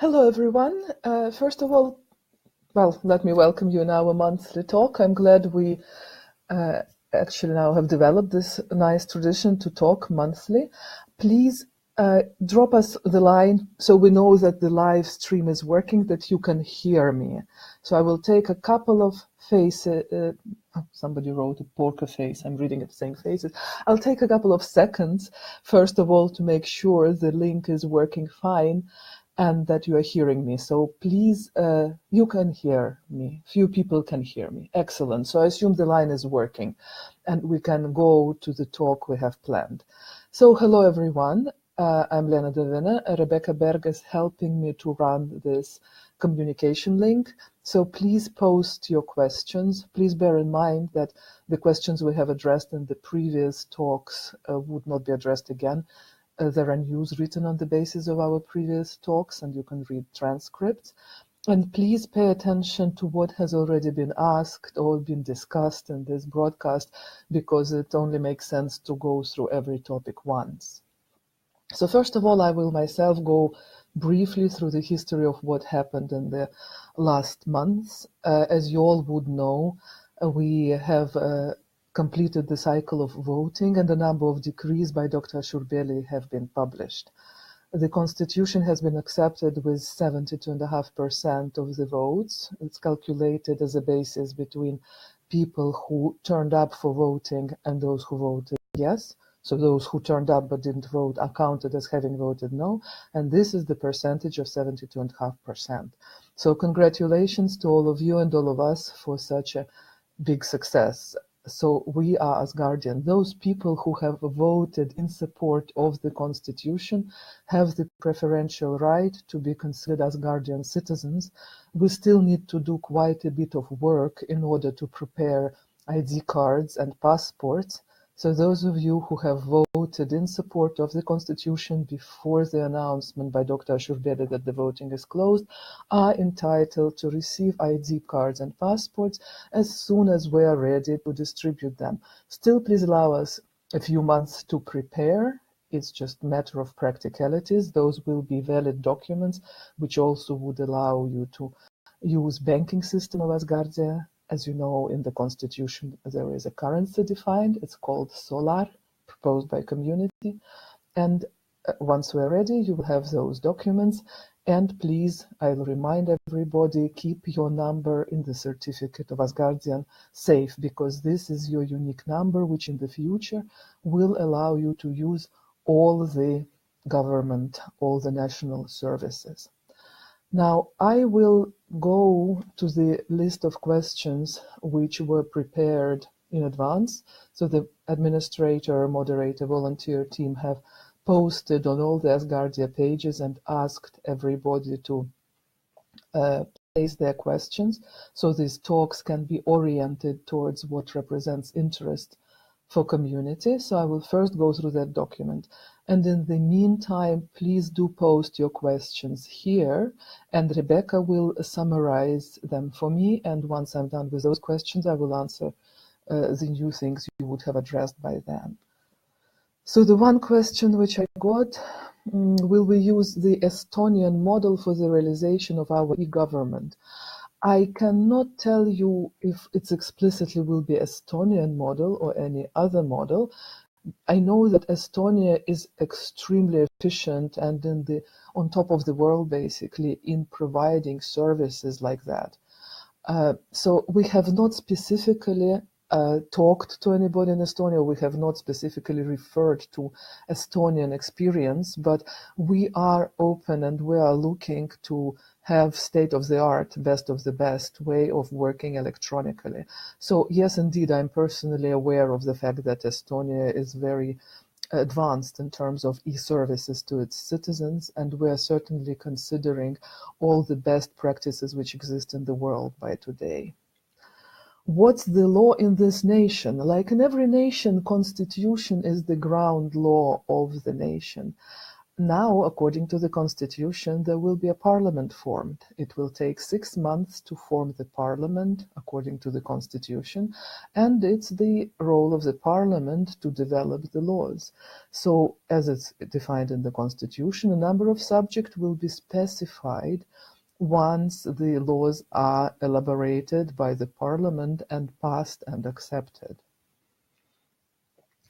Hello, everyone. First of all, well, let me welcome you in our monthly talk. I'm glad we uh, actually now have developed this nice tradition to talk monthly. Please drop us the line so we know that the live stream is working, that you can hear me. So I will take a couple of faces. Somebody wrote a poker face. I'm reading it saying faces. I'll take a couple of seconds, first of all, to make sure the link is working fine and that you are hearing me. So please, you can hear me. Few people can hear me. Excellent. So I assume the line is working and we can go to the talk we have planned. So hello, everyone. I'm Lena Devine. Rebecca Berg is helping me to run this communication link. So please post your questions. Please bear in mind that the questions we have addressed in the previous talks would not be addressed again. There are news written on the basis of our previous talks, and you can read transcripts. And please pay attention to what has already been asked or been discussed in this broadcast, because it only makes sense to go through every topic once. So first of all, I will myself go briefly through the history of what happened in the last months. As you all would know, we have completed the cycle of voting, and a number of decrees by Dr. Shurbeli have been published. The constitution has been accepted with 72.5% of the votes. It's calculated as a basis between people who turned up for voting and those who voted yes. So those who turned up but didn't vote are counted as having voted no, and this is the percentage of 72.5%. So congratulations to all of you and all of us for such a big success. So we are Asgardian. Those people who have voted in support of the Constitution have the preferential right to be considered Asgardian citizens. We still need to do quite a bit of work in order to prepare ID cards and passports. So those of you who have voted in support of the Constitution before the announcement by Dr. Shurbeli that the voting is closed are entitled to receive ID cards and passports as soon as we are ready to distribute them. Still, please allow us a few months to prepare. It's just a matter of practicalities. Those will be valid documents, which also would allow you to use banking system of Asgardia. As you know, in the Constitution, there is a currency defined. It's called Solar, proposed by community. And once we're ready, you will have those documents. And please, I'll remind everybody, keep your number in the certificate of Asgardian safe, because this is your unique number, which in the future will allow you to use all the government, all the national services. Now, I will go to the list of questions which were prepared in advance. So the administrator, moderator, volunteer team have posted on all the Asgardia pages and asked everybody to place their questions. So these talks can be oriented towards what represents interest for community. So I will first go through that document. And in the meantime, please do post your questions here, and Rebecca will summarize them for me. And once I'm done with those questions, I will answer the new things you would have addressed by then. So the one question which I got, will we use the Estonian model for the realization of our e-government? I cannot tell you if it's explicitly will be Estonian model or any other model. I know that Estonia is extremely efficient and on top of the world, basically, in providing services like that. So we have not specifically talked to anybody in Estonia. We have not specifically referred to Estonian experience, but we are open and we are looking to have state-of-the-art, best of the best way of working electronically. So yes, indeed, I'm personally aware of the fact that Estonia is very advanced in terms of e-services to its citizens, and we are certainly considering all the best practices which exist in the world by today. What's the law in this nation? Like in every nation, constitution is the ground law of the nation. now, according to the constitution, there will be a parliament formed. It will take 6 months to form the parliament, according to the constitution, and it's the role of the parliament to develop the laws. So, as it's defined in the constitution, a number of subjects will be specified once the laws are elaborated by the parliament and passed and accepted.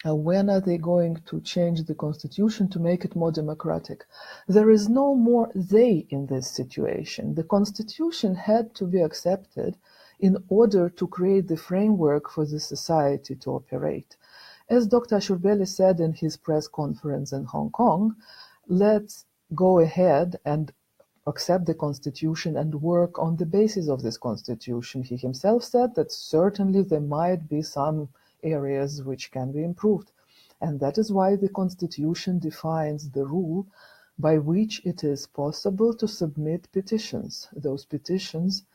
When are they going to change the constitution to make it more democratic? There is no more they in this situation. The constitution had to be accepted in order to create the framework for the society to operate. As Dr. Shurbeli said in his press conference in Hong Kong, let's go ahead and accept the constitution and work on the basis of this constitution. He himself said that certainly there might be some areas which can be improved. And that is why the Constitution defines the rule by which it is possible to submit petitions. Those petitions,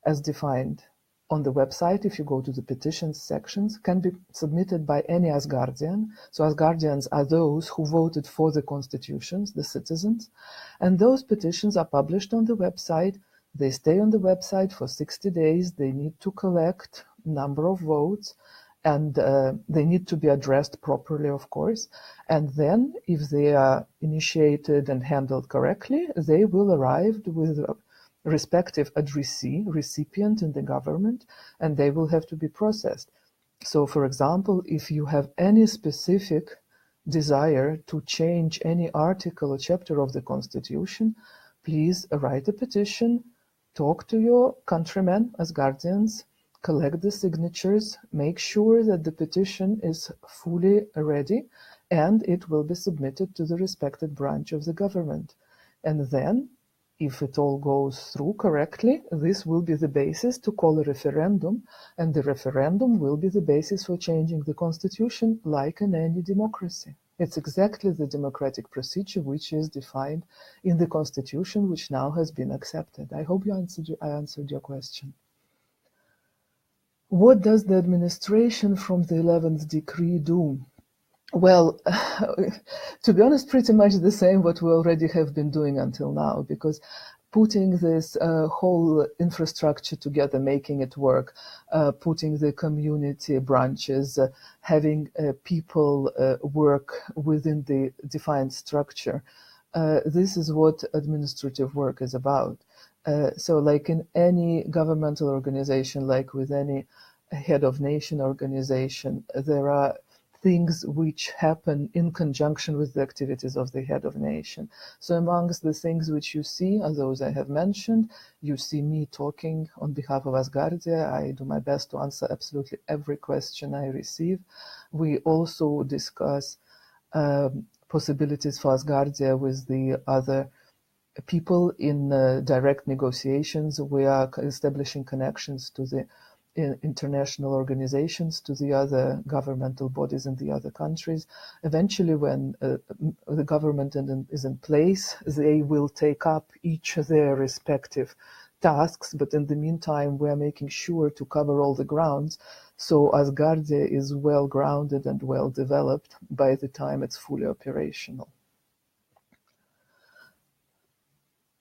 as defined on the website, if you go to the petitions sections, can be submitted by any Asgardian. So Asgardians are those who voted for the constitutions, the citizens. And those petitions are published on the website. They stay on the website for 60 days. They need to collect a number of votes, and they need to be addressed properly, of course. And then, if they are initiated and handled correctly, they will arrive with a respective addressee, recipient in the government, and they will have to be processed. So, for example, if you have any specific desire to change any article or chapter of the Constitution, please write a petition, talk to your countrymen as guardians, collect the signatures, make sure that the petition is fully ready, and it will be submitted to the respected branch of the government. And then, if it all goes through correctly, this will be the basis to call a referendum, and the referendum will be the basis for changing the constitution like in any democracy. It's exactly the democratic procedure which is defined in the constitution, which now has been accepted. I hope I answered your question. What does the administration from the 11th decree do? Well, to be honest, pretty much the same what we already have been doing until now, because putting this whole infrastructure together, making it work, putting the community branches, having people work within the defined structure, this is what administrative work is about. So like in any governmental organization, like with any head of nation organization, there are things which happen in conjunction with the activities of the head of nation. So amongst the things which you see are those I have mentioned. You see me talking on behalf of Asgardia. I do my best to answer absolutely every question I receive. We also discuss possibilities for Asgardia with the other people in direct negotiations. We are establishing connections to the international organizations, to the other governmental bodies in the other countries. Eventually, when the government is in place, they will take up each their respective tasks, but in the meantime, we are making sure to cover all the grounds, so Asgardia is well grounded and well developed by the time it's fully operational.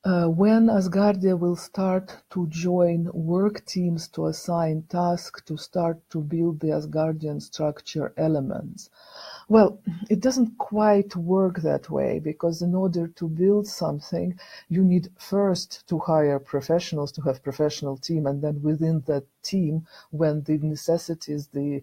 When Asgardia will start to join work teams to assign tasks to start to build the Asgardian structure elements? Well, it doesn't quite work that way, because in order to build something, you need first to hire professionals, to have professional team, and then within that team, when the necessities, the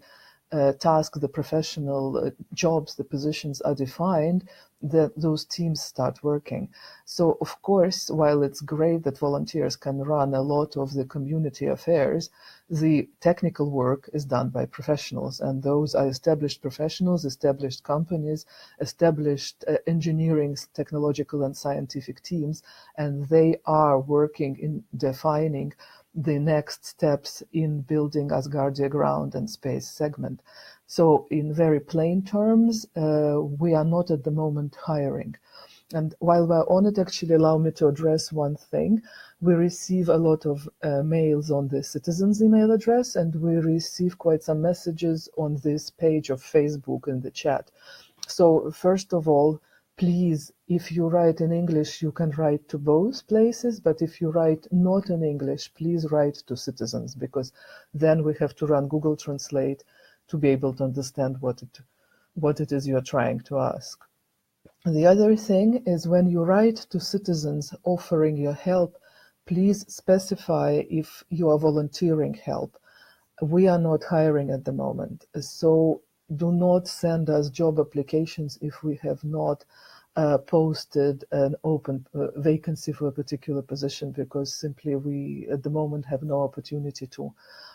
tasks, the professional jobs, the positions are defined, that those teams start working. So, of course, while it's great that volunteers can run a lot of the community affairs, the technical work is done by professionals, and those are established professionals, established companies, established engineering, technological, and scientific teams, and they are working in defining the next steps in building Asgardia ground and space segment. So in very plain terms, we are not at the moment hiring. And while we're on it, actually allow me to address one thing. We receive a lot of mails on the citizens' email address, and we receive quite some messages on this page of Facebook in the chat. So first of all, please If you write in English, you can write to both places, but if you write not in English, please write to citizens, because then we have to run Google Translate to be able to understand what it is you're trying to ask. The other thing is, when you write to citizens offering your help, please specify if you are volunteering help. We are not hiring at the moment, so do not send us job applications if we have not posted an open vacancy for a particular position, because simply we at the moment have no opportunity to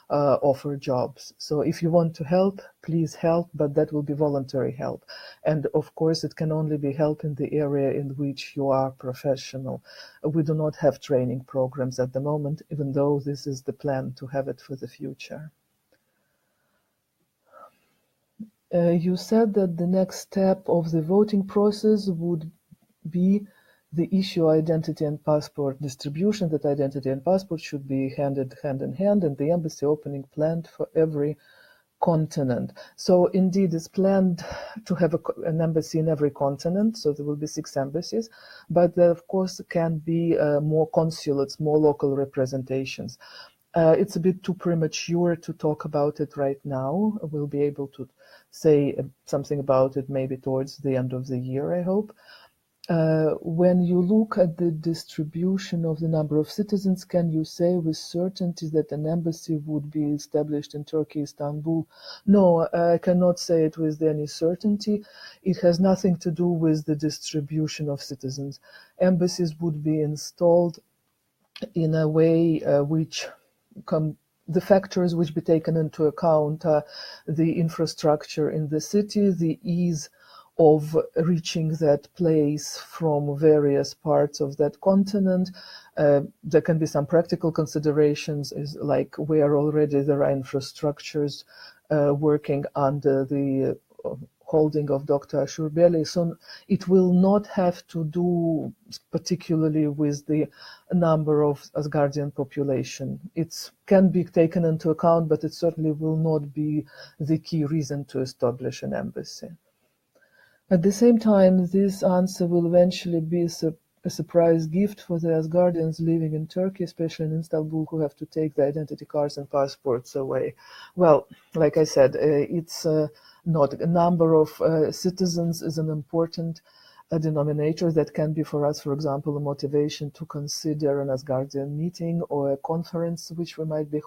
offer jobs. So if you want to help, please help, but that will be voluntary help. And of course, it can only be help in the area in which you are professional. We do not have training programs at the moment, even though this is the plan to have it for the future. You said that the next step of the voting process would be the issue identity and passport distribution, that identity and passport should be handed hand in hand, and the embassy opening planned for every continent. So indeed, it's planned to have an embassy in every continent, so there will be 6 embassies, but there, of course, can be more consulates, more local representations. It's a bit too premature to talk about it right now. We'll be able to say something about it maybe towards the end of the year, I hope. When you look at the distribution of the number of citizens, can you say with certainty that an embassy would be established in Turkey, Istanbul? No, I cannot say it with any certainty. It has nothing to do with the distribution of citizens. Embassies would be installed in a way which the factors which be taken into account are the infrastructure in the city, the ease of reaching that place from various parts of that continent. There can be some practical considerations, like where already there are infrastructures working under the holding of Dr. Ashurbeli. So it will not have to do particularly with the number of Asgardian population. It can be taken into account, but it certainly will not be the key reason to establish an embassy. At the same time, this answer will eventually be a surprise gift for the Asgardians living in Turkey, especially in Istanbul, who have to take the identity cards and passports away. Well, like I said, it's not a number of citizens is an important denominator that can be for us, for example, a motivation to consider an Asgardian meeting or a conference which we might be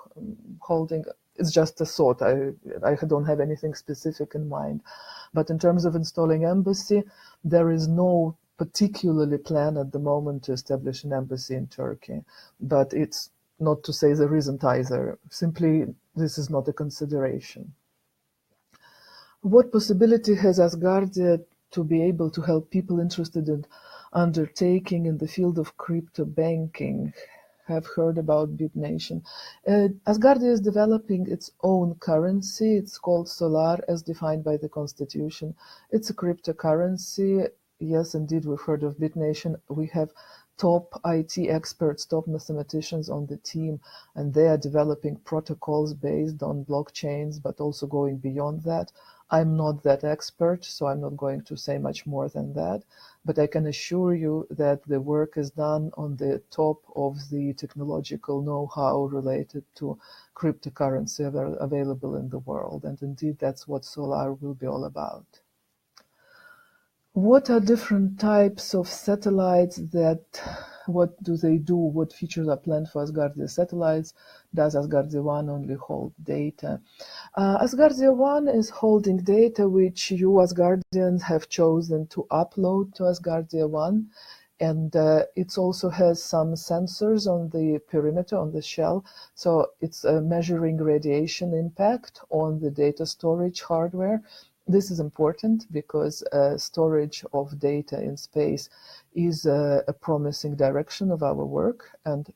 holding. It's just a thought. I don't have anything specific in mind. But in terms of installing embassy, there is no particularly plan at the moment to establish an embassy in Turkey. But it's not to say there isn't either. Simply, this is not a consideration. What possibility has Asgardia to be able to help people interested in undertaking in the field of crypto banking? Have heard about BitNation. Asgardia is developing its own currency. It's called Solar, as defined by the Constitution. It's a cryptocurrency. Yes, indeed, we've heard of BitNation. We have top IT experts, top mathematicians on the team, and they are developing protocols based on blockchains, but also going beyond that. I'm not that expert, so I'm not going to say much more than that, but I can assure you that the work is done on the top of the technological know-how related to cryptocurrency available in the world, and indeed that's what Solar will be all about. What are different types of satellites what do they do? What features are planned for Asgardia satellites? Does Asgardia 1 only hold data? Asgardia 1 is holding data which you Asgardians have chosen to upload to Asgardia 1. And it also has some sensors on the perimeter, on the shell. So it's measuring radiation impact on the data storage hardware. This is important because storage of data in space is a promising direction of our work. And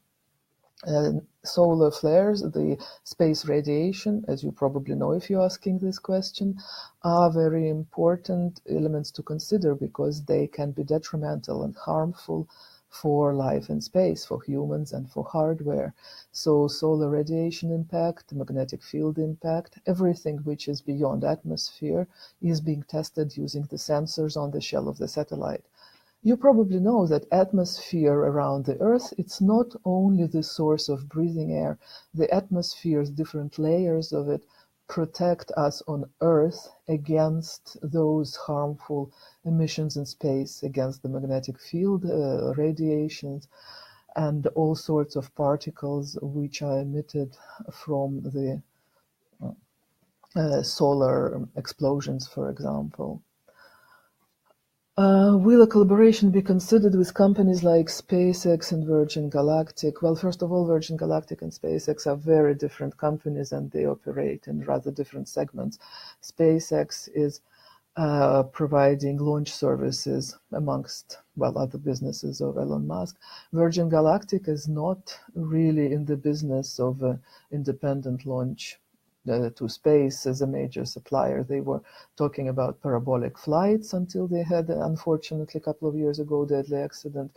solar flares, the space radiation, as you probably know if you're asking this question, are very important elements to consider because they can be detrimental and harmful for life in space, for humans and for hardware. So solar radiation impact, magnetic field impact, everything which is beyond atmosphere is being tested using the sensors on the shell of the satellite. You probably know that atmosphere around the Earth, it's not only the source of breathing air. The atmosphere's different layers of it protect us on Earth against those harmful emissions in space, against the magnetic field radiations, and all sorts of particles which are emitted from the solar explosions, for example. Will a collaboration be considered with companies like SpaceX and Virgin Galactic? Well, first of all, Virgin Galactic and SpaceX are very different companies and they operate in rather different segments. SpaceX is providing launch services amongst, well, other businesses of Elon Musk. Virgin Galactic is not really in the business of independent launch to space as a major supplier. They were talking about parabolic flights until they had, unfortunately, a couple of years ago, deadly accident.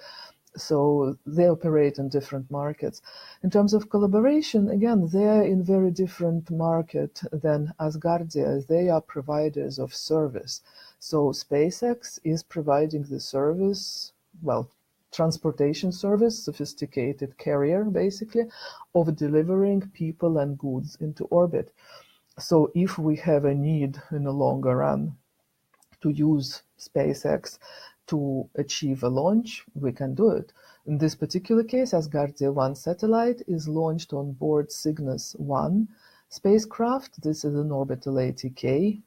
So they operate in different markets. In terms of collaboration, again, they're in very different market than Asgardia. They are providers of service. So SpaceX is providing the service, well, transportation service, sophisticated carrier, basically, of delivering people and goods into orbit. So if we have a need in the longer run to use SpaceX to achieve a launch, we can do it. In this particular case, Asgardia 1 satellite is launched on board Cygnus 1 spacecraft. This is an orbital ATK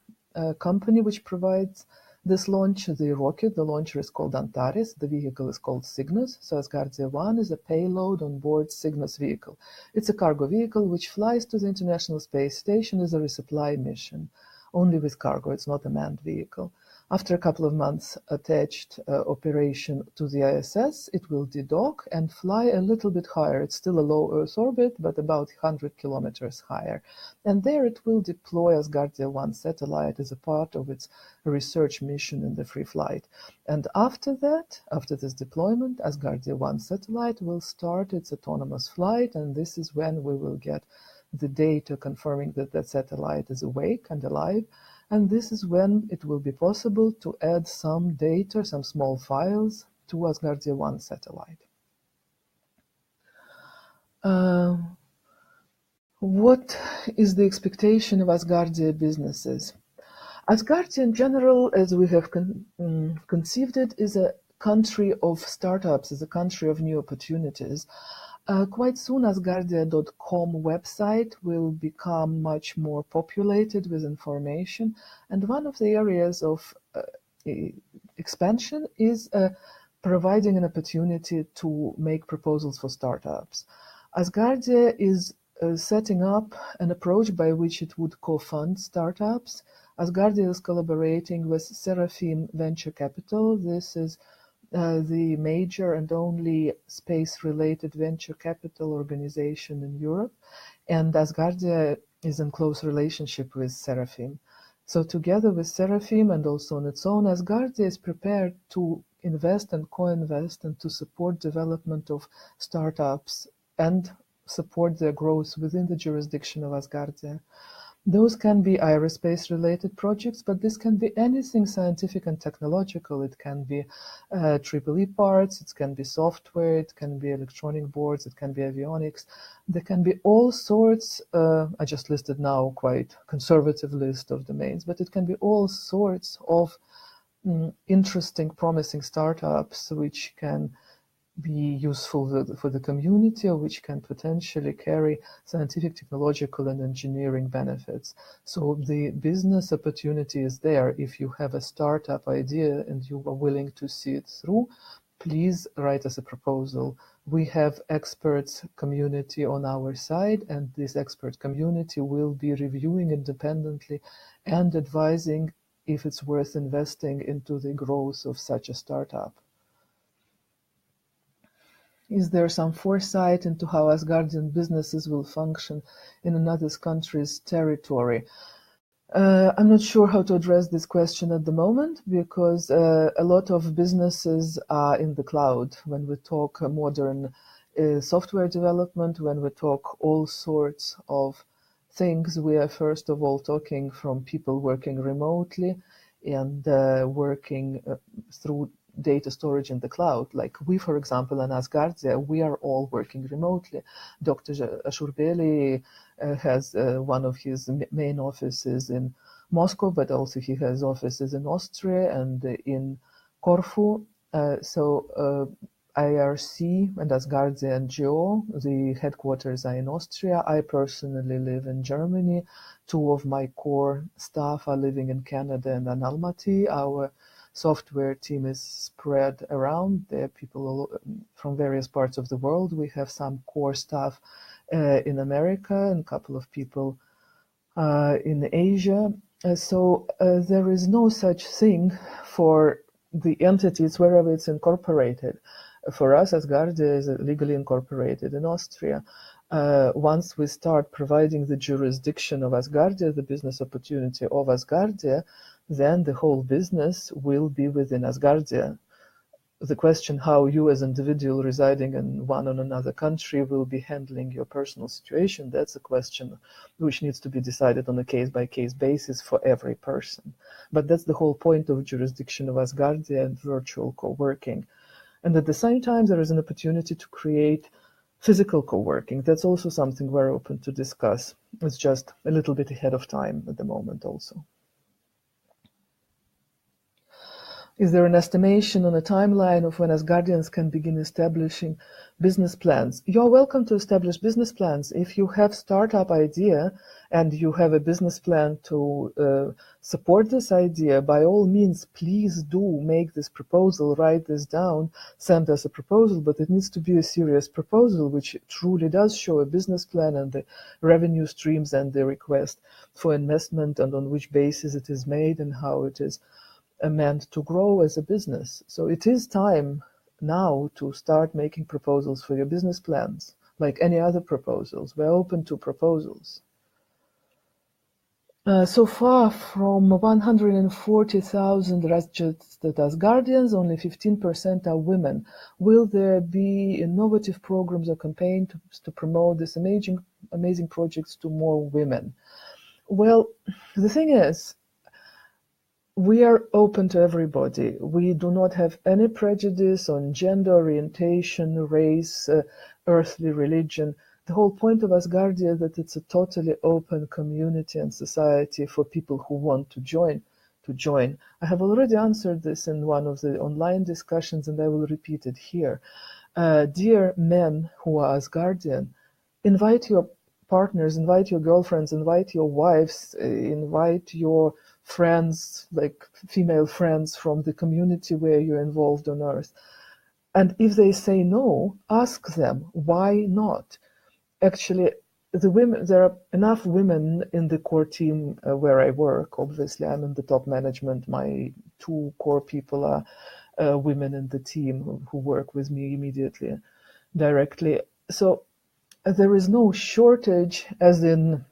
company which provides this launch. The rocket, the launcher is called Antares, the vehicle is called Cygnus. So Asgardia 1 is a payload on board Cygnus vehicle. It's a cargo vehicle which flies to the International Space Station as a resupply mission, only with cargo. It's not a manned vehicle. After a couple of months attached operation to the ISS, it will dedock and fly a little bit higher. It's still a low Earth orbit, but about 100 kilometers higher. And there it will deploy Asgardia 1 satellite as a part of its research mission in the free flight. And after that, after this deployment, Asgardia 1 satellite will start its autonomous flight, and this is when we will get the data confirming that that satellite is awake and alive. And this is when it will be possible to add some data, some small files, to Asgardia 1 satellite. What is the expectation of Asgardia businesses? Asgardia in general, as we have conceived it, is a country of startups, is a country of new opportunities. Quite soon, Asgardia.com website will become much more populated with information, and one of the areas of expansion is providing an opportunity to make proposals for startups. Asgardia is setting up an approach by which it would co-fund startups. Asgardia is collaborating with Seraphim Venture Capital. This is the major and only space-related venture capital organization in Europe, and Asgardia is in close relationship with Seraphim. So together with Seraphim and also on its own, Asgardia is prepared to invest and co-invest and to support development of startups and support their growth within the jurisdiction of Asgardia. Those can be aerospace-related projects, but this can be anything scientific and technological. It can be EE parts, it can be software, it can be electronic boards, it can be avionics. There can be all sorts, I just listed now quite conservative list of domains, but it can be all sorts of interesting, promising startups which can be useful for the community, or which can potentially carry scientific, technological, and engineering benefits. So the business opportunity is there. If you have a startup idea and you are willing to see it through, please write us a proposal. We have experts community on our side, and this expert community will be reviewing independently and advising if it's worth investing into the growth of such a startup. Is there some foresight into how Asgardian businesses will function in another country's territory? I'm not sure how to address this question at the moment, because a lot of businesses are in the cloud. When we talk modern software development, when we talk all sorts of things, we are first of all talking from people working remotely and working through data storage in the cloud. Like we, for example, in Asgardia, we are all working remotely. Dr. Ashurbeli has one of his main offices in Moscow, but also he has offices in Austria and in Corfu. IRC and Asgardia NGO, the headquarters are in Austria. I personally live in Germany. Two of my core staff are living in Canada and in Almaty. Our software team is spread around. There are people from various parts of the world. We have some core staff in America and a couple of people in Asia. There is no such thing for the entities wherever it's incorporated. For us, Asgardia is legally incorporated in Austria. Once we start providing the jurisdiction of Asgardia, the business opportunity of Asgardia, then the whole business will be within Asgardia. The question how you as an individual residing in one or another country will be handling your personal situation, that's a question which needs to be decided on a case-by-case basis for every person. But that's the whole point of jurisdiction of Asgardia and virtual co-working. And at the same time, there is an opportunity to create physical co-working. That's also something we're open to discuss. It's just a little bit ahead of time at the moment also. Is there an estimation on a timeline of when Asgardians can begin establishing business plans? You're welcome to establish business plans. If you have startup idea and you have a business plan to support this idea, by all means, please do make this proposal, write this down, send us a proposal, but it needs to be a serious proposal, which truly does show a business plan and the revenue streams and the request for investment and on which basis it is made and how it is meant to grow as a business. So it is time now to start making proposals for your business plans, like any other proposals. We're open to proposals. So far from 140,000 registered Asgardians, only 15% are women. Will there be innovative programs or campaigns to promote this amazing projects to more women? Well, the thing is, we are open to everybody. We do not have any prejudice on gender, orientation, race, earthly religion. The whole point of Asgardia is that it's a totally open community and society for people who want to join. I have already answered this in one of the online discussions, and I will repeat it here. Dear men who are Asgardian, invite your partners, invite your girlfriends, invite your wives, invite your friends, like female friends from the community where you're involved on Earth. And if they say no, ask them, why not? Actually, the women, there are enough women in the core team where I work. Obviously, I'm in the top management. My two core people are women in the team who work with me immediately, directly. So there is no shortage, as in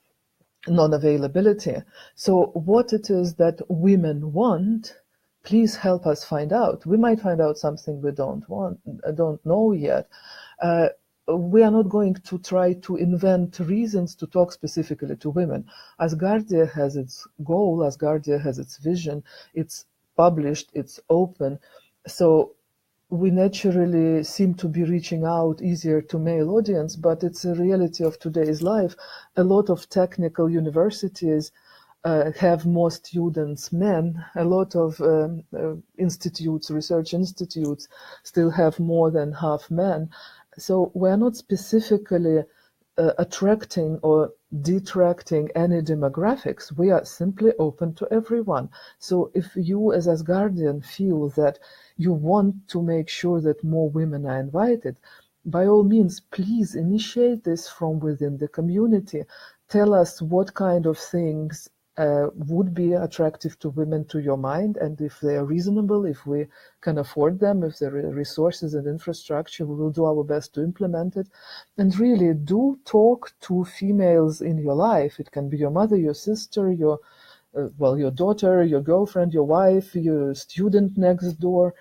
non-availability. So what it is that women want, please help us find out. We might find out something we don't know yet. We are not going to try to invent reasons to talk specifically to women. Asgardia has its goal, Asgardia has its vision, it's published, it's open. So we naturally seem to be reaching out easier to male audience, but it's a reality of today's life. A lot of technical universities have more students men. A lot of institutes, research institutes, still have more than half men. So we're not specifically attracting or detracting any demographics. We are simply open to everyone. So if you as Asgardian feel that you want to make sure that more women are invited, by all means, please initiate this from within the community. Tell us what kind of things would be attractive to women to your mind, and if they are reasonable, if we can afford them, if there are resources and infrastructure, we will do our best to implement it. And really do talk to females in your life. It can be your mother, your sister, your daughter, your girlfriend, your wife, your student next door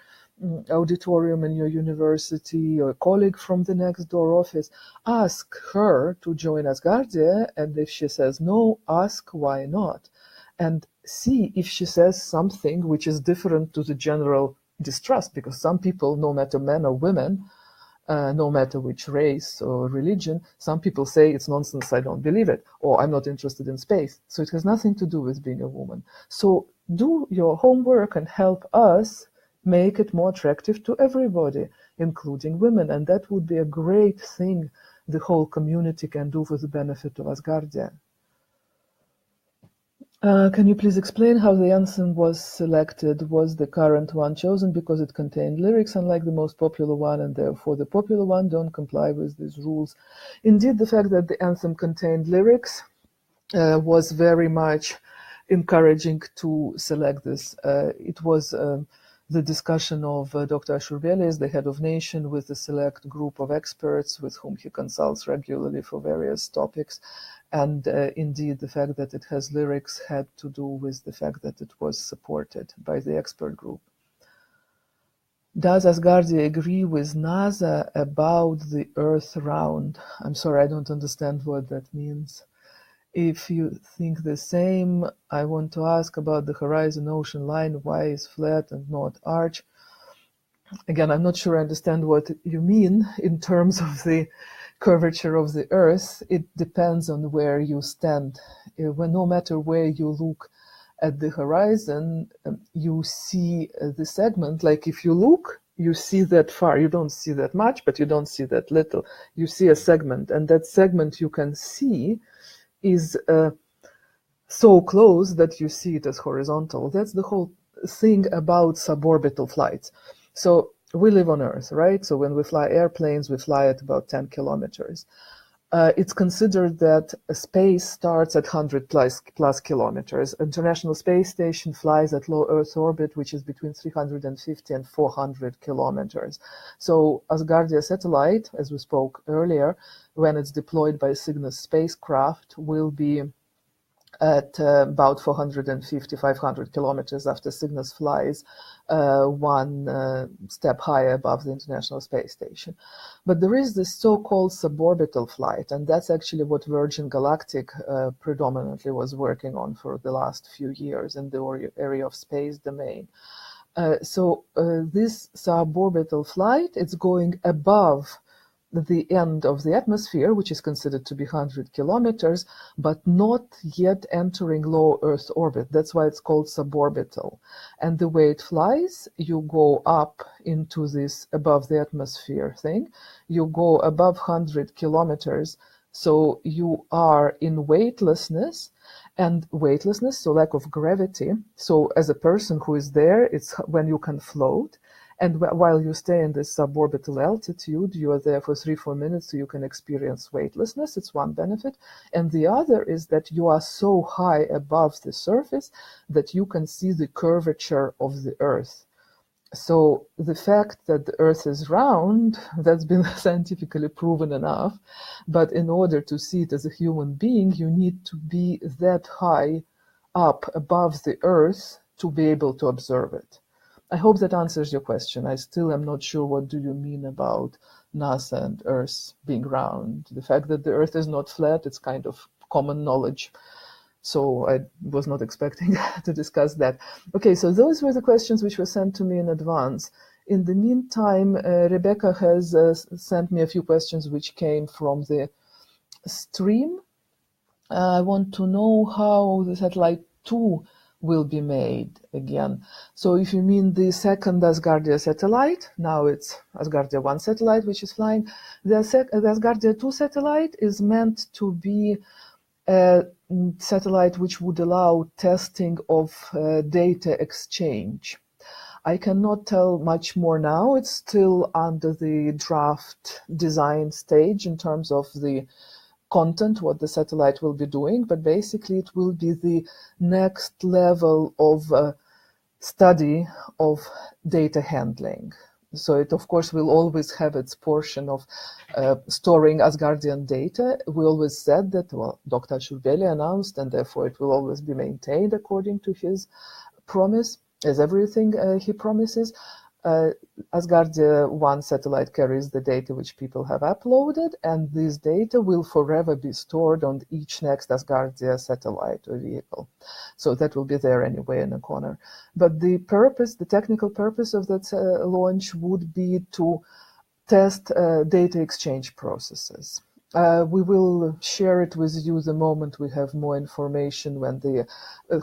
auditorium in your university, or a colleague from the next door office. Ask her to join Asgardia, and if she says no, ask why not, and see if she says something which is different to the general distrust, because some people, no matter men or women, no matter which race or religion, some people say it's nonsense, I don't believe it, or I'm not interested in space. So it has nothing to do with being a woman. So do your homework and help us make it more attractive to everybody, including women. And that would be a great thing the whole community can do for the benefit of Asgardia. Can you please explain how the anthem was selected? Was the current one chosen because it contained lyrics, unlike the most popular one, and therefore the popular one don't comply with these rules? Indeed, the fact that the anthem contained lyrics was very much encouraging to select this. It was the discussion of Dr. Ashurbelis, the head of nation, with a select group of experts with whom he consults regularly for various topics. And indeed, the fact that it has lyrics had to do with the fact that it was supported by the expert group. Does Asgardia agree with NASA about the Earth round? I'm sorry, I don't understand what that means. If you think the same, I want to ask about the horizon ocean line. Why is flat and not arch? Again, I'm not sure I understand what you mean in terms of the curvature of the Earth. It depends on where you stand. No matter where you look at the horizon, you see the segment. Like if you look, you see that far. You don't see that much, but you don't see that little. You see a segment, and that segment you can see is so close that you see it as horizontal. That's the whole thing about suborbital flights. So we live on Earth, right? So when we fly airplanes, we fly at about 10 kilometers. It's considered that space starts at 100 plus kilometers. International Space Station flies at low Earth orbit, which is between 350 and 400 kilometers. So Asgardia satellite, as we spoke earlier, when it's deployed by Cygnus spacecraft, will be at about 450, 500 kilometers after Cygnus flies one step higher above the International Space Station. But there is this so-called suborbital flight, and that's actually what Virgin Galactic predominantly was working on for the last few years in the area of space domain. So this suborbital flight, it's going above the end of the atmosphere, which is considered to be 100 kilometers, but not yet entering low Earth orbit. That's why it's called suborbital. And the way it flies, you go up into this above the atmosphere thing. You go above 100 kilometers, so you are in weightlessness, so lack of gravity. So as a person who is there, it's when you can float. And while you stay in this suborbital altitude, you are there for 3-4 minutes, so you can experience weightlessness. It's one benefit. And the other is that you are so high above the surface that you can see the curvature of the Earth. So the fact that the Earth is round, that's been scientifically proven enough. But in order to see it as a human being, you need to be that high up above the Earth to be able to observe it. I hope that answers your question. I still am not sure what do you mean about NASA and Earth being round. The fact that the Earth is not flat, it's kind of common knowledge. So I was not expecting to discuss that. Okay, so those were the questions which were sent to me in advance. In the meantime, Rebecca has sent me a few questions which came from the stream. I want to know how the satellite 2 will be made again. So if you mean the second Asgardia satellite, now it's Asgardia 1 satellite which is flying, the Asgardia 2 satellite is meant to be a satellite which would allow testing of data exchange. I cannot tell much more now. It's still under the draft design stage in terms of the content, what the satellite will be doing, but basically it will be the next level of study of data handling. So it, of course, will always have its portion of storing Asgardian data. We always said that, well, Dr. Ashurbelis announced, and therefore it will always be maintained according to his promise, as everything he promises. Asgardia 1 satellite carries the data which people have uploaded, and this data will forever be stored on each next Asgardia satellite or vehicle. So that will be there anyway in a corner. But the purpose, the technical purpose of that launch would be to test data exchange processes. We will share it with you the moment we have more information, when the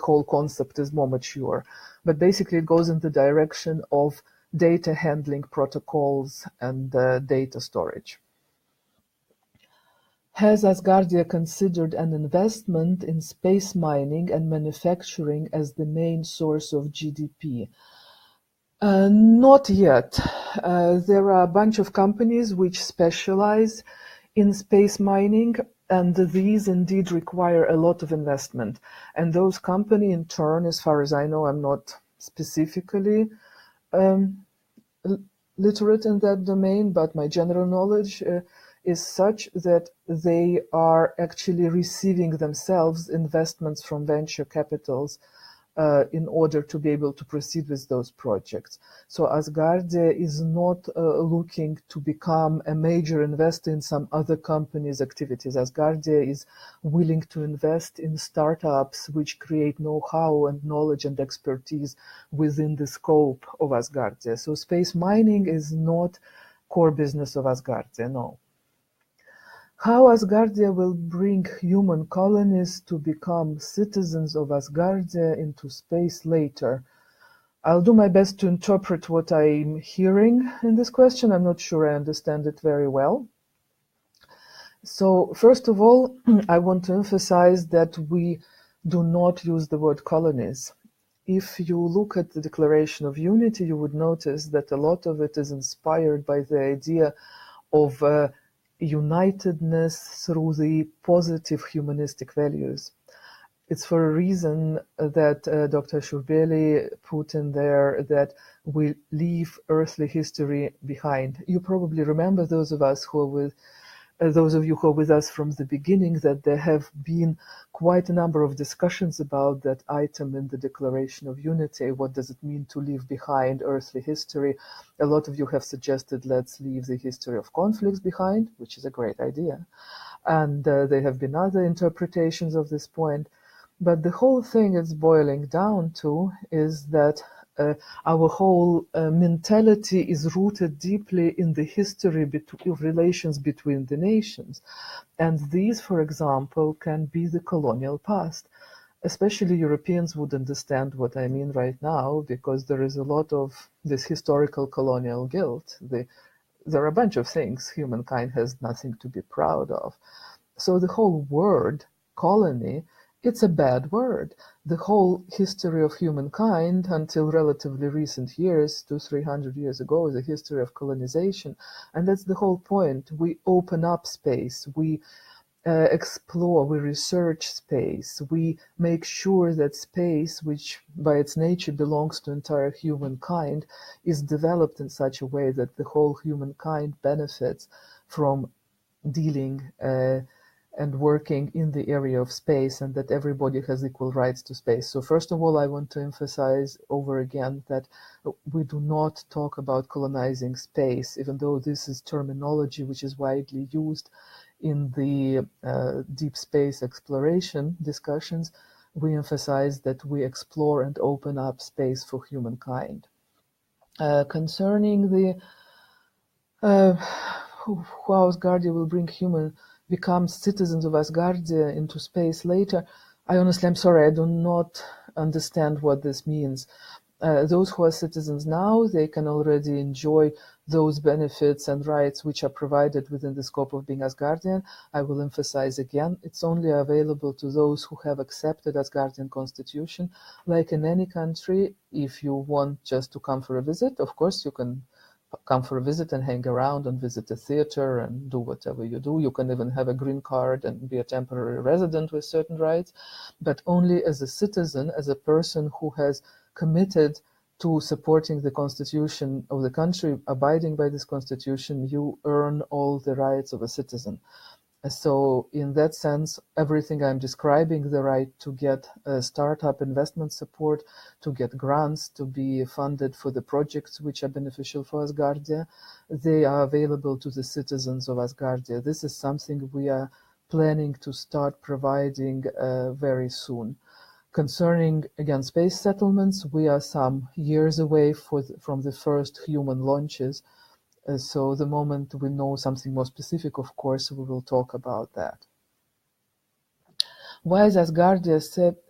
whole concept is more mature. But basically it goes in the direction of data handling protocols and data storage. Has Asgardia considered an investment in space mining and manufacturing as the main source of GDP? Not yet. There are a bunch of companies which specialize in space mining, and these indeed require a lot of investment. And those companies, in turn, as far as I know, I'm not specifically literate in that domain, but my general knowledge is such that they are actually receiving themselves investments from venture capitals in order to be able to proceed with those projects. So Asgardia is not looking to become a major investor in some other company's activities. Asgardia is willing to invest in startups which create know-how and knowledge and expertise within the scope of Asgardia. So space mining is not core business of Asgardia, no. How Asgardia will bring human colonies to become citizens of Asgardia into space later? I'll do my best to interpret what I'm hearing in this question. I'm not sure I understand it very well. So first of all, I want to emphasize that we do not use the word colonies. If you look at the Declaration of Unity, you would notice that a lot of it is inspired by the idea of unitedness through the positive humanistic values. It's for a reason that Dr. Shurbeli put in there that we leave earthly history behind. You probably remember, those of you who are with us from the beginning, that there have been quite a number of discussions about that item in the Declaration of Unity. What does it mean to leave behind earthly history? A lot of you have suggested let's leave the history of conflicts behind, which is a great idea. And there have been other interpretations of this point. But the whole thing it's boiling down to is that our whole mentality is rooted deeply in the history of relations between the nations. And these, for example, can be the colonial past. Especially Europeans would understand what I mean right now, because there is a lot of this historical colonial guilt. There are a bunch of things humankind has nothing to be proud of. So the whole word colony, it's a bad word. The whole history of humankind until relatively recent years, 200-300 years ago, is a history of colonization. And that's the whole point. We open up space. We explore, we research space. We make sure that space, which by its nature belongs to entire humankind, is developed in such a way that the whole humankind benefits from dealing and working in the area of space, and that everybody has equal rights to space. So first of all, I want to emphasize over again that we do not talk about colonizing space, even though this is terminology which is widely used in the deep space exploration discussions. We emphasize that we explore and open up space for humankind. Concerning the how Asgardia will become citizens of Asgardia into space later, I'm sorry, I do not understand what this means. Those who are citizens now, they can already enjoy those benefits and rights which are provided within the scope of being Asgardian. I will emphasize again, it's only available to those who have accepted Asgardian constitution. Like in any country, if you want just to come for a visit, of course you can come for a visit and hang around and visit a theater and do whatever you do. You can even have a green card and be a temporary resident with certain rights, but only as a citizen, as a person who has committed to supporting the constitution of the country, abiding by this constitution, you earn all the rights of a citizen. So in that sense, everything I'm describing, the right to get startup investment support, to get grants, to be funded for the projects which are beneficial for Asgardia, they are available to the citizens of Asgardia. This is something we are planning to start providing very soon. Concerning, again, space settlements, we are some years away from the first human launches. So the moment we know something more specific, of course, we will talk about that. Why is Asgardia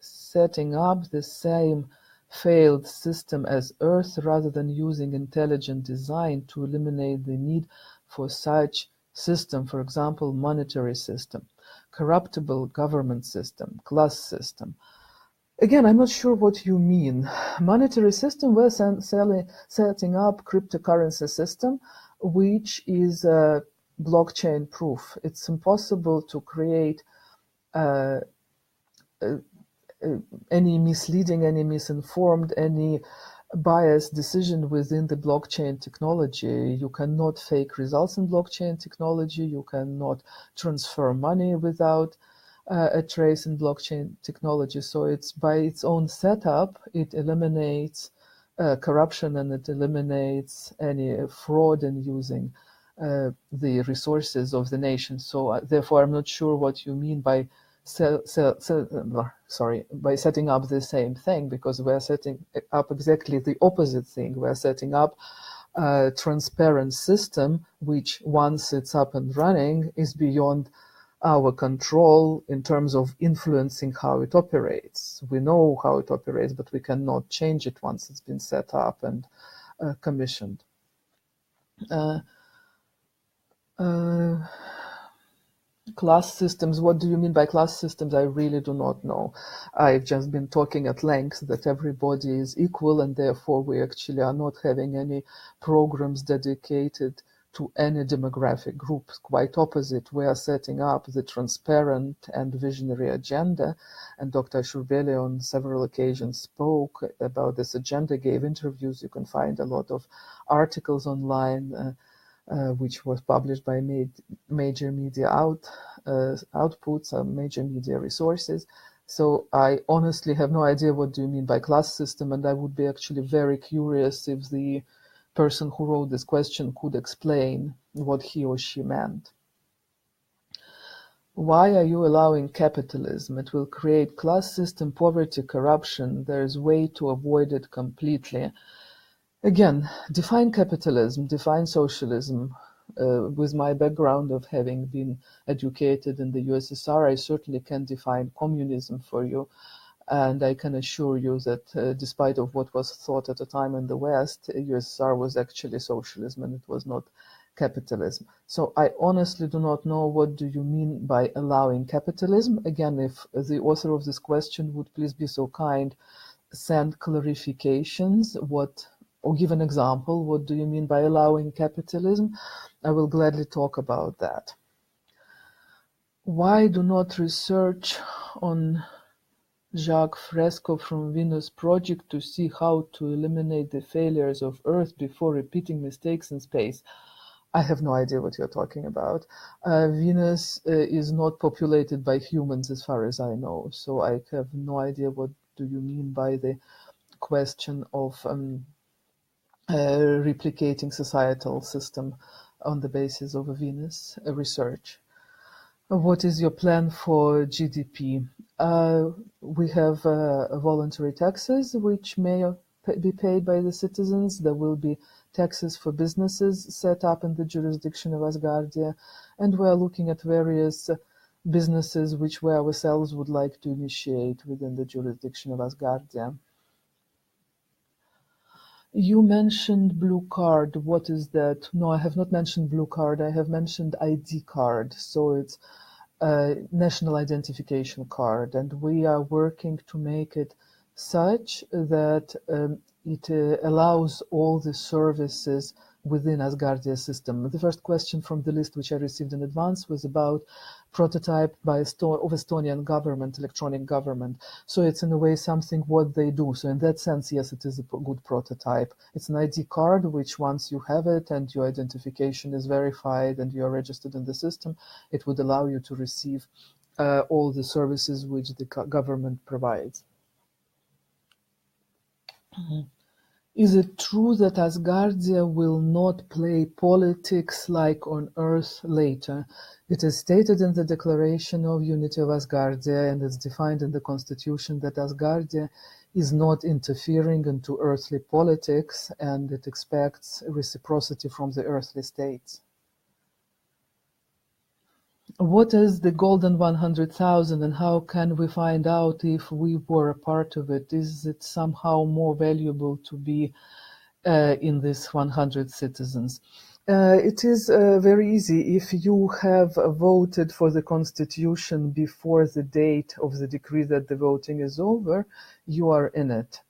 setting up the same failed system as Earth rather than using intelligent design to eliminate the need for such system, for example, monetary system, corruptible government system, class system? Again, I'm not sure what you mean. Monetary system, we're setting up cryptocurrency system, which is blockchain proof. It's impossible to create any misleading, any misinformed, any biased decision within the blockchain technology. You cannot fake results in blockchain technology. You cannot transfer money without a trace in blockchain technology. So it's by its own setup, it eliminates corruption and it eliminates any fraud in using the resources of the nation. So therefore, I'm not sure what you mean by by setting up the same thing, because we're setting up exactly the opposite thing. We're setting up a transparent system, which once it's up and running is beyond our control in terms of influencing how it operates. We know how it operates, but we cannot change it once it's been set up and commissioned. Class systems, what do you mean by class systems? I really do not know. I've just been talking at length that everybody is equal, and therefore we actually are not having any programs dedicated to any demographic group. Quite opposite, we are setting up the transparent and visionary agenda, and Dr. Shurbeli on several occasions spoke about this agenda, gave interviews. You can find a lot of articles online, which was published by major media outputs, major media resources. So I honestly have no idea what do you mean by class system, and I would be actually very curious if the person who wrote this question could explain what he or she meant. Why are you allowing capitalism? It will create class system, poverty, corruption. There is way to avoid it completely. Again, define capitalism, define socialism. With my background of having been educated in the USSR, I certainly can define communism for you. And I can assure you that despite of what was thought at the time in the West, USSR was actually socialism and it was not capitalism. So I honestly do not know what do you mean by allowing capitalism. Again, if the author of this question would please be so kind, send clarifications, or give an example. What do you mean by allowing capitalism? I will gladly talk about that. Why do not research on Jacques Fresco from Venus project to see how to eliminate the failures of Earth before repeating mistakes in space? I have no idea what you're talking about. Venus is not populated by humans as far as I know, so I have no idea what do you mean by the question of replicating societal system on the basis of a Venus research. What is your plan for GDP? We have voluntary taxes which may be paid by the citizens. There will be taxes for businesses set up in the jurisdiction of Asgardia, and we are looking at various businesses which we ourselves would like to initiate within the jurisdiction of Asgardia. You mentioned blue card. What is that? No, I have not mentioned blue card. I have mentioned ID card. So it's a national identification card, and we are working to make it such that it allows all the services within Asgardia system. The first question from the list which I received in advance was about prototype by of Estonian government, electronic government. So it's in a way something what they do. So in that sense, yes, it is a good prototype. It's an ID card, which once you have it and your identification is verified and you're registered in the system, it would allow you to receive all the services which the government provides. Is it true that Asgardia will not play politics like on Earth later? It is stated in the Declaration of Unity of Asgardia, and it's defined in the Constitution, that Asgardia is not interfering into earthly politics, and it expects reciprocity from the earthly states. What is the golden 100,000, and how can we find out if we were a part of it? Is it somehow more valuable to be in this 100 citizens? It is very easy. If you have voted for the constitution before the date of the decree that the voting is over, you are in it.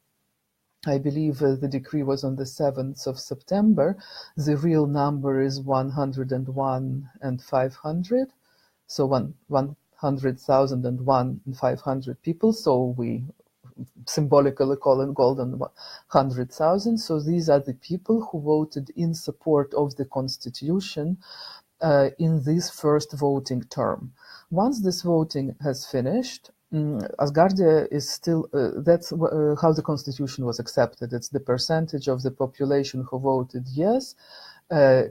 I believe the decree was on the 7th of September. The real number is 101 and 500. So 100,001 and 500 people. So we symbolically call it golden 100,000. So these are the people who voted in support of the constitution in this first voting term. Once this voting has finished, Asgardia is still, that's how the constitution was accepted. It's the percentage of the population who voted yes,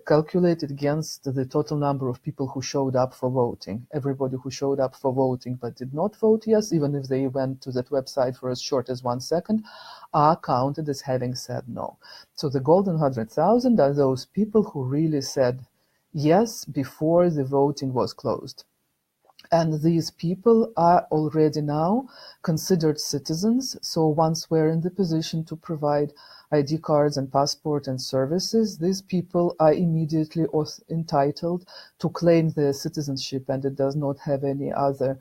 calculated against the total number of people who showed up for voting. Everybody who showed up for voting but did not vote yes, even if they went to that website for as short as 1 second, are counted as having said no. So the golden 100,000 are those people who really said yes before the voting was closed. And these people are already now considered citizens. So once we're in the position to provide ID cards and passport and services, these people are immediately entitled to claim their citizenship, and it does not have any other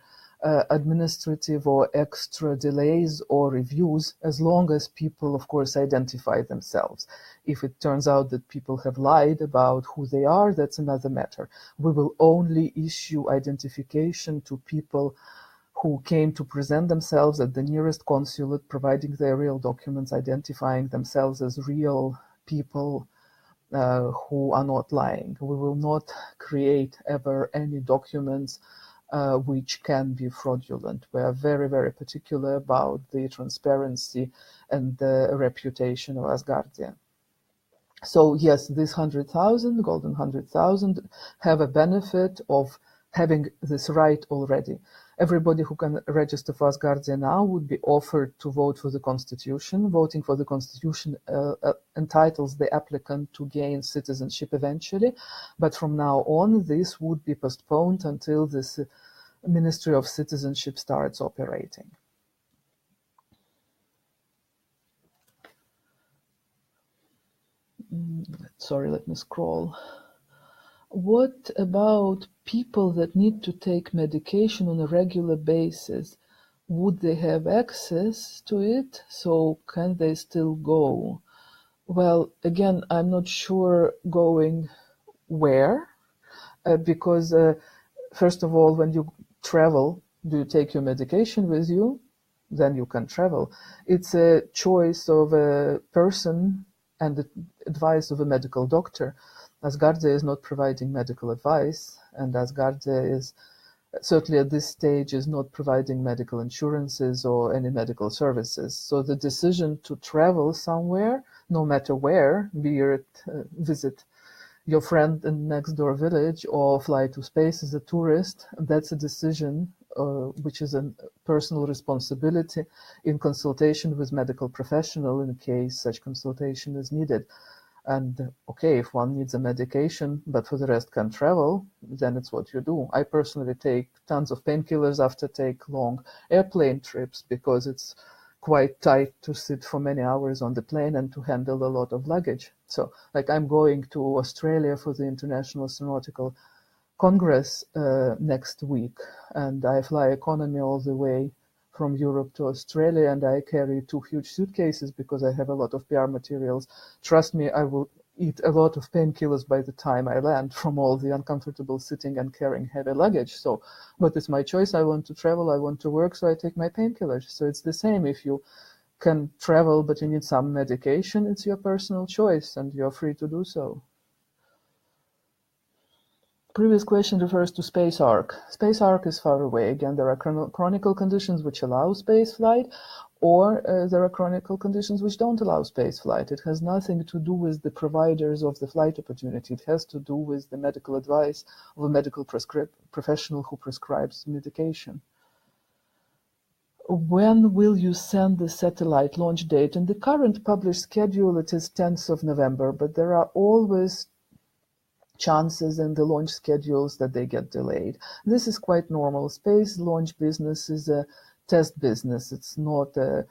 administrative or extra delays or reviews, as long as people, of course, identify themselves. If it turns out that people have lied about who they are, that's another matter. We will only issue identification to people who came to present themselves at the nearest consulate, providing their real documents, identifying themselves as real people who are not lying. We will not create ever any documents which can be fraudulent. We are very, very particular about the transparency and the reputation of Asgardia. So yes, this 100,000, golden 100,000, have a benefit of having this right already. Everybody who can register for Asgardia now would be offered to vote for the constitution. Voting for the constitution entitles the applicant to gain citizenship eventually, but from now on this would be postponed until this Ministry of Citizenship starts operating. Sorry, let me scroll. What about people that need to take medication on a regular basis? Would they have access to it? So can they still go? Well, again, I'm not sure going where, because first of all, when you travel, do you take your medication with you? Then you can travel. It's a choice of a person and the advice of a medical doctor. Asgardia is not providing medical advice, and Asgardia is certainly at this stage is not providing medical insurances or any medical services. So the decision to travel somewhere, no matter where, be it visit your friend in next door village or fly to space as a tourist, that's a decision which is a personal responsibility in consultation with medical professional in case such consultation is needed. And okay, if one needs a medication, but for the rest can travel, then it's what you do. I personally take tons of painkillers after take long airplane trips because it's quite tight to sit for many hours on the plane and to handle a lot of luggage. So like I'm going to Australia for the International Astronautical Congress next week, and I fly economy all the way from Europe to Australia, and I carry 2 huge suitcases because I have a lot of PR materials. Trust me, I will eat a lot of painkillers by the time I land from all the uncomfortable sitting and carrying heavy luggage. So, but it's my choice. I want to travel, I want to work, so I take my painkillers. So it's the same. If you can travel but you need some medication, it's your personal choice and you're free to do so. Previous question refers to space arc. Space arc is far away. Again, there are chronicle conditions which allow space flight, or there are chronicle conditions which don't allow space flight. It has nothing to do with the providers of the flight opportunity. It has to do with the medical advice of a medical professional who prescribes medication. When will you send the satellite launch date? In the current published schedule, it is 10th of November, but there are always chances in the launch schedules that they get delayed. This is quite normal. Space launch business is a test business. It's not a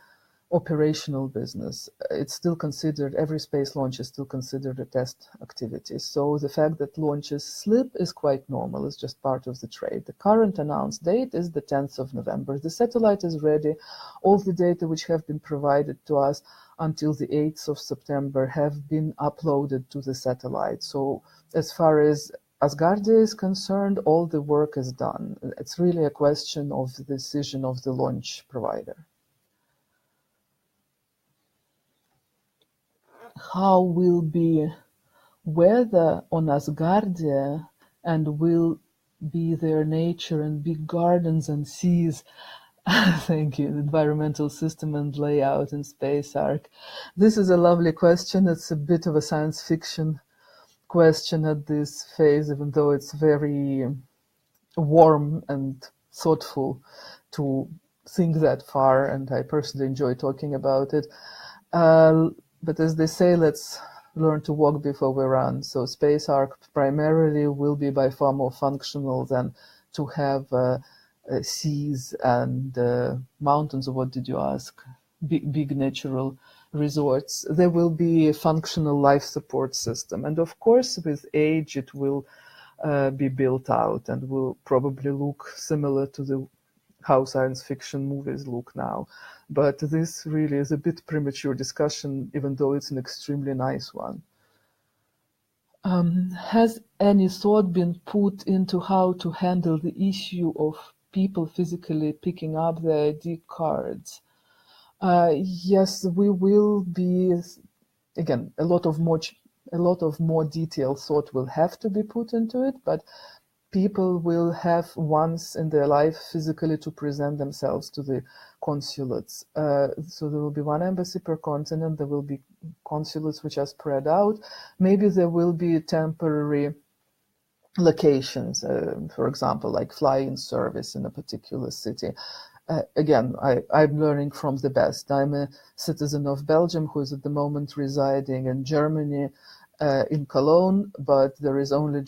operational business. It's still considered, every space launch is still considered a test activity. So the fact that launches slip is quite normal. It's just part of the trade. The current announced date is the 10th of November. The satellite is ready. All the data which have been provided to us until the 8th of September have been uploaded to the satellite. So as far as Asgardia is concerned, all the work is done. It's really a question of the decision of the launch provider. How will be weather on Asgardia, and will be there nature and big gardens and seas? Thank you. Environmental system and layout in Space Arc. This is a lovely question. It's a bit of a science fiction question at this phase, even though it's very warm and thoughtful to think that far, and I personally enjoy talking about it. But as they say, let's learn to walk before we run. So Space Arc primarily will be by far more functional than to have seas and mountains, or what did you ask? Big natural resorts. There will be a functional life support system. And of course, with age, it will be built out and will probably look similar to how science fiction movies look now. But this really is a bit premature discussion, even though it's an extremely nice one. Has any thought been put into how to handle the issue of people physically picking up their ID cards? Yes, we will be, again, a lot of more detailed thought will have to be put into it, but people will have once in their life physically to present themselves to the consulates. So there will be one embassy per continent. There will be consulates which are spread out. Maybe there will be temporary locations, for example, like fly-in service in a particular city. Again, I'm learning from the best. I'm a citizen of Belgium who is at the moment residing in Germany, in Cologne, but there is only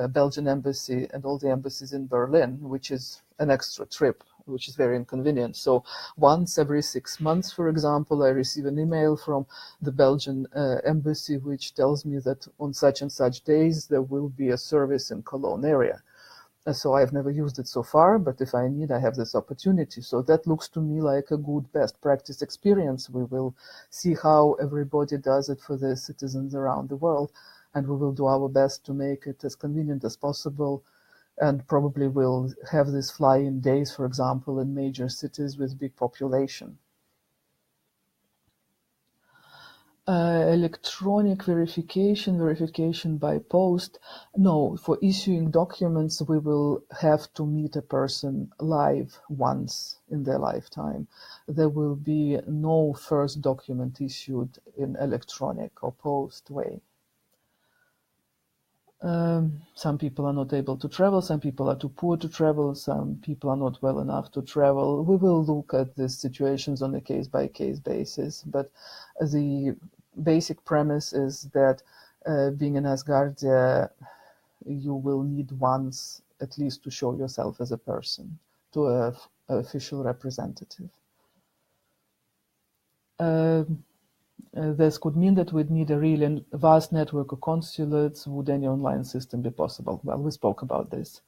Belgian embassy and all the embassies in Berlin, which is an extra trip, which is very inconvenient. So once every 6 months, for example, I receive an email from the Belgian embassy, which tells me that on such and such days, there will be a service in Cologne area. So I've never used it so far, but if I need, I have this opportunity. So that looks to me like a good best practice experience. We will see how everybody does it for their citizens around the world, and we will do our best to make it as convenient as possible, and probably will have these fly-in days, for example, in major cities with big population. Electronic verification by post. No, for issuing documents, we will have to meet a person live once in their lifetime. There will be no first document issued in electronic or post way. Some people are not able to travel, some people are too poor to travel, some people are not well enough to travel. We will look at these situations on a case-by-case basis, but the basic premise is that being in Asgardia, you will need once at least to show yourself as a person to an official representative. This could mean that we'd need a really vast network of consulates. Would any online system be possible? Well, we spoke about this.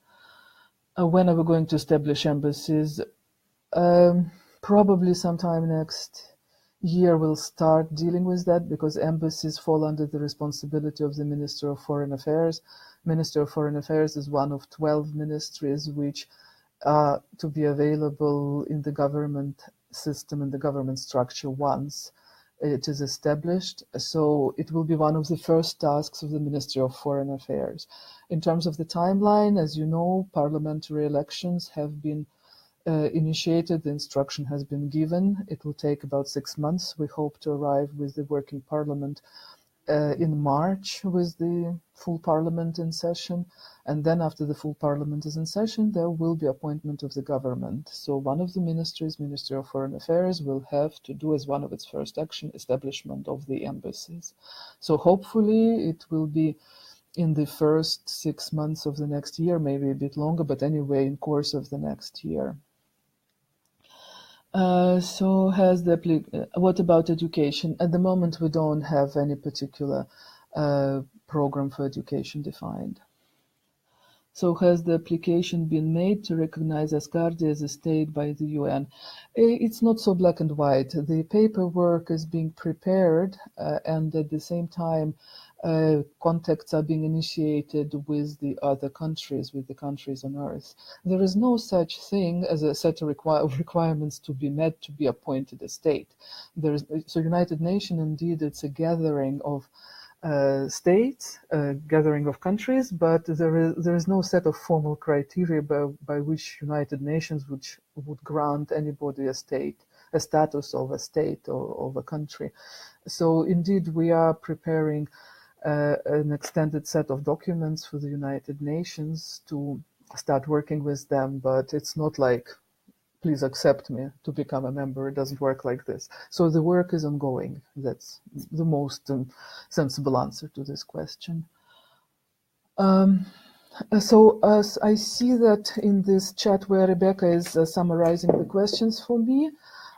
When are we going to establish embassies? Probably sometime next year we'll start dealing with that, because embassies fall under the responsibility of the Minister of Foreign Affairs. Minister of Foreign Affairs is one of 12 ministries which are to be available in the government system and the government structure once it is established. So it will be one of the first tasks of the Ministry of Foreign Affairs. In terms of the timeline, as you know, parliamentary elections have been initiated, the instruction has been given. It will take about 6 months. We hope to arrive with the working parliament in March, with the full parliament in session. And then after the full parliament is in session, there will be appointment of the government. So one of the ministries, Ministry of Foreign Affairs, will have to do as one of its first action, establishment of the embassies. So hopefully it will be in the first 6 months of the next year, maybe a bit longer, but anyway, in course of the next year. So what about education? At the moment, we don't have any particular program for education defined. So has the application been made to recognize Asgardia as a state by the UN? It's not so black and white. The paperwork is being prepared, and at the same time, contacts are being initiated with the other countries, with the countries on Earth. There is no such thing as a set of requirements to be met to be appointed a state. So United Nations, indeed, it's a gathering of states, gathering of countries, but there is no set of formal criteria by which United Nations would grant anybody a status of a state or of a country. So indeed, we are preparing an extended set of documents for the United Nations to start working with them, but it's not like, please accept me to become a member. It doesn't work like this. So the work is ongoing. That's the most sensible answer to this question. So I see that in this chat where Rebecca is summarizing the questions for me,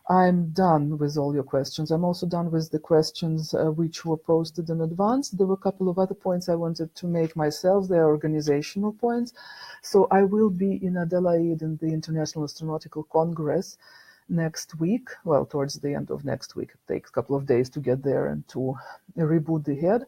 I'm done with all your questions. I'm also done with the questions which were posted in advance. There were a couple of other points I wanted to make myself. They are organizational points. So I will be in Adelaide in the International Astronautical Congress next week. Well, towards the end of next week. It takes a couple of days to get there and to reboot the head.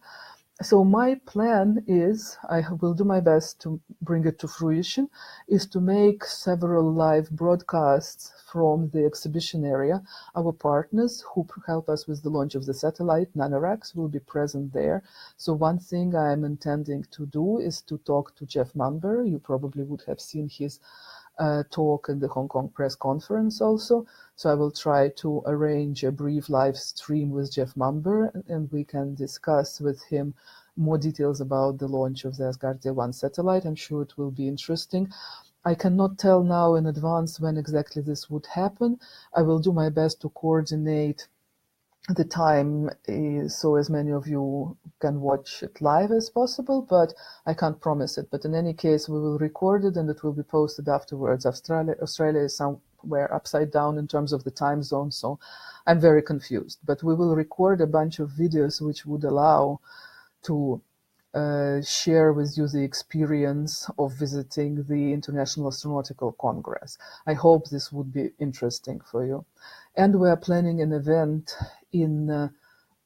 So my plan is, I will do my best to bring it to fruition, is to make several live broadcasts from the exhibition area. Our partners who help us with the launch of the satellite, Nanarax, will be present there. So one thing I am intending to do is to talk to Jeff Munber. You probably would have seen his talk in the Hong Kong press conference also. So I will try to arrange a brief live stream with Jeff Munber, and we can discuss with him more details about the launch of the Asgardia 1 satellite. I'm sure it will be interesting. I cannot tell now in advance when exactly this would happen. I will do my best to coordinate the time so as many of you can watch it live as possible, but I can't promise it. But in any case, we will record it and it will be posted afterwards. Australia is somewhere upside down in terms of the time zone, so I'm very confused. But we will record a bunch of videos which would allow to share with you the experience of visiting the International Astronautical Congress. I hope this would be interesting for you. And we are planning an event in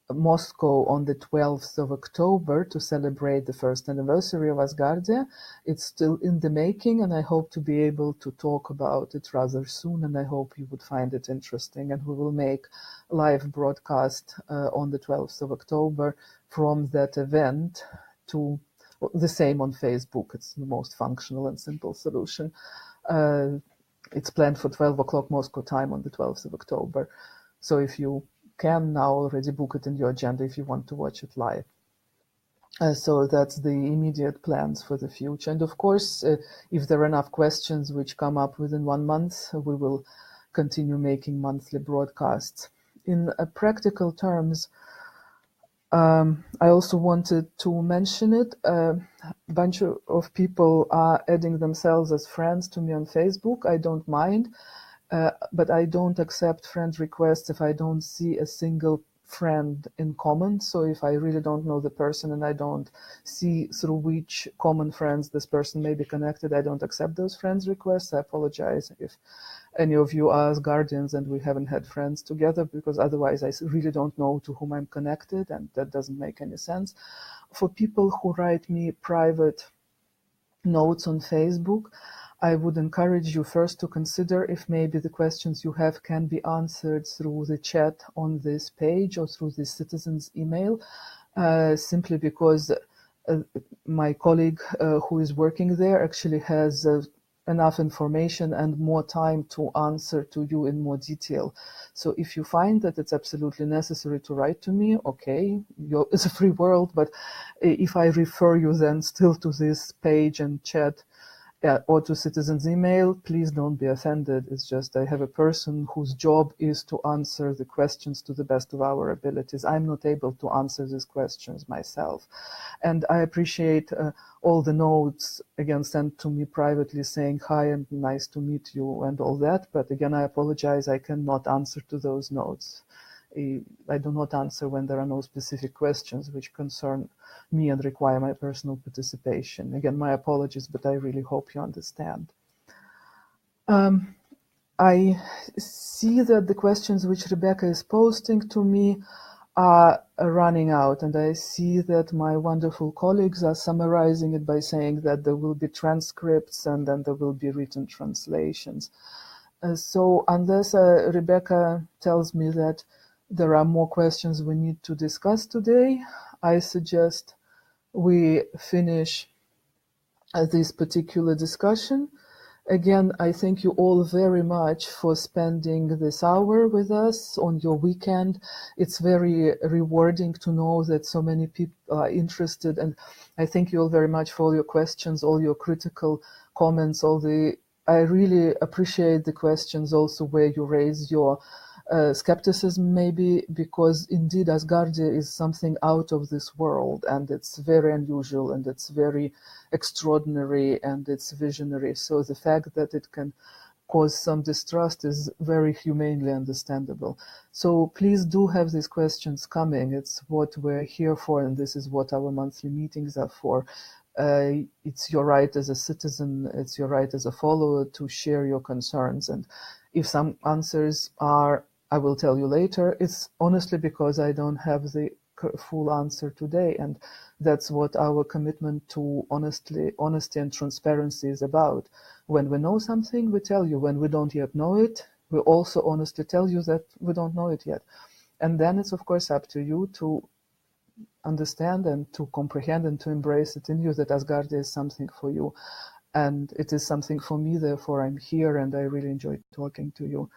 Moscow on the 12th of October to celebrate the first anniversary of Asgardia. It's still in the making, and I hope to be able to talk about it rather soon, and I hope you would find it interesting. And we will make a live broadcast on the 12th of October from that event to the same on Facebook. It's the most functional and simple solution. It's planned for 12 o'clock Moscow time on the 12th of October. So if you can now already book it in your agenda if you want to watch it live. So that's the immediate plans for the future. And of course, if there are enough questions which come up within 1 month, we will continue making monthly broadcasts. In practical terms, I also wanted to mention it. A bunch of people are adding themselves as friends to me on Facebook. I don't mind, but I don't accept friend requests if I don't see a single friend in common. So if I really don't know the person and I don't see through which common friends this person may be connected, I don't accept those friends requests. I apologize if any of you are Asgardians and we haven't had friends together, because otherwise I really don't know to whom I'm connected, and that doesn't make any sense. For people who write me private notes on Facebook, I would encourage you first to consider if maybe the questions you have can be answered through the chat on this page or through the citizen's email, simply because my colleague who is working there actually has enough information and more time to answer to you in more detail. So if you find that it's absolutely necessary to write to me, okay, it's a free world, but if I refer you then still to this page and chat, or to citizens' email, please don't be offended. It's just I have a person whose job is to answer the questions to the best of our abilities. I'm not able to answer these questions myself. And I appreciate all the notes, again, sent to me privately saying hi and nice to meet you and all that. But again, I apologize, I cannot answer to those notes. I do not answer when there are no specific questions which concern me and require my personal participation. Again, my apologies, but I really hope you understand. I see that the questions which Rebecca is posting to me are running out, and I see that my wonderful colleagues are summarizing it by saying that there will be transcripts and then there will be written translations. So unless Rebecca tells me that there are more questions we need to discuss today, I suggest we finish this particular discussion. Again, I thank you all very much for spending this hour with us on your weekend. It's very rewarding to know that so many people are interested, and I thank you all very much for all your questions, all your critical comments, I really appreciate the questions also where you raise your skepticism, maybe, because indeed Asgardia is something out of this world, and it's very unusual and it's very extraordinary and it's visionary. So the fact that it can cause some distrust is very humanely understandable. So please do have these questions coming. It's what we're here for, and this is what our monthly meetings are for. It's your right as a citizen, it's your right as a follower to share your concerns. And if some answers are, I will tell you later, it's honestly because I don't have the full answer today. And that's what our commitment to honesty and transparency is about. When we know something, we tell you. When we don't yet know it, we also honestly tell you that we don't know it yet. And then it's of course up to you to understand and to comprehend and to embrace it in you that Asgardia is something for you. And it is something for me, therefore I'm here and I really enjoy talking to you.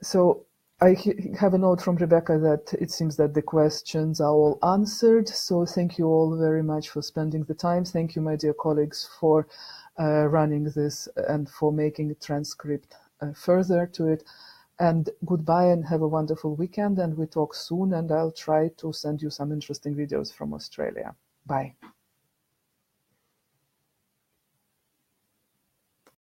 So I have a note from Rebecca that it seems that the questions are all answered. So thank you all very much for spending the time. Thank you, my dear colleagues, for running this and for making a transcript further to it. And goodbye and have a wonderful weekend. And we talk soon, and I'll try to send you some interesting videos from Australia. Bye.